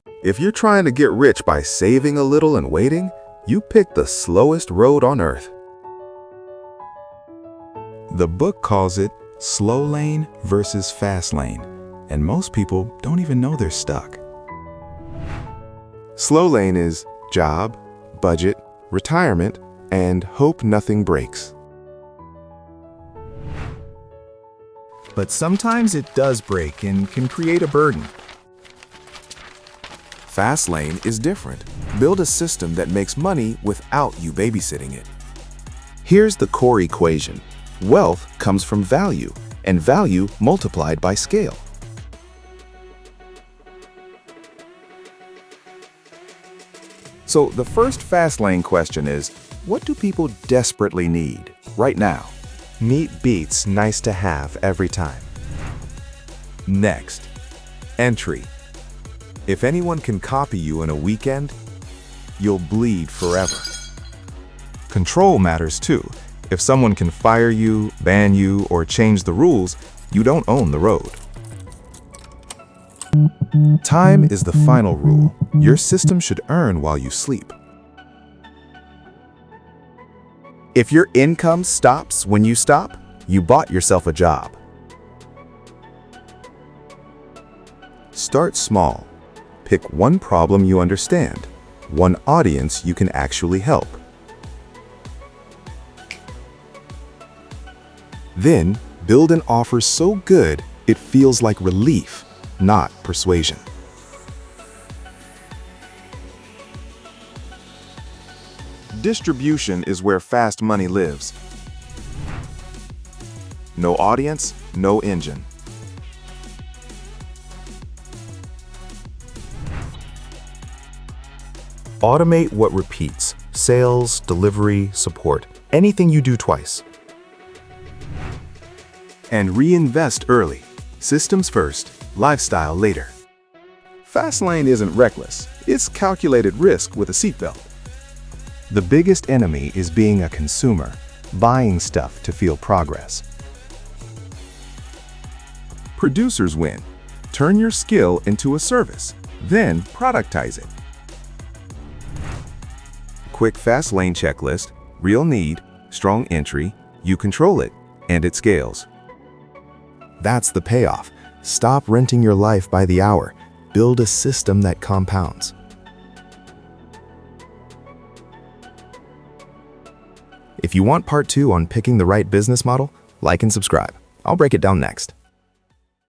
If you're trying to get rich by saving a little and waiting, you pick the slowest road on earth. The book calls it Slowlane versus Fastlane, and most people don't even know they're stuck. Slowlane is job, budget, retirement, and hope nothing breaks. But sometimes it does break and can create a burden. Fastlane is different. Build a system that makes money without you babysitting it. Here's the core equation. Wealth comes from value, and value multiplied by scale. So the first Fastlane question is, what do people desperately need right now? Neat beats nice to have every time. Next, entry. If anyone can copy you in a weekend, you'll bleed forever. Control matters too. If someone can fire you, ban you, or change the rules, you don't own the road. Time is the final rule. Your system should earn while you sleep. If your income stops when you stop, you bought yourself a job. Start small. Pick one problem you understand, one audience you can actually help. Then, build an offer so good it feels like relief, not persuasion. Distribution is where fast money lives. No audience, no engine. Automate what repeats: sales, delivery, support, anything you do twice. And reinvest early. Systems first, lifestyle later. Fastlane isn't reckless. It's calculated risk with a seatbelt. The biggest enemy is being a consumer, buying stuff to feel progress. Producers win. Turn your skill into a service, then productize it. Quick Fastlane checklist: real need, strong entry, you control it, and it scales. That's the payoff. Stop renting your life by the hour. Build a system that compounds. If you want part 2 on picking the right business model, like and subscribe. I'll break it down next.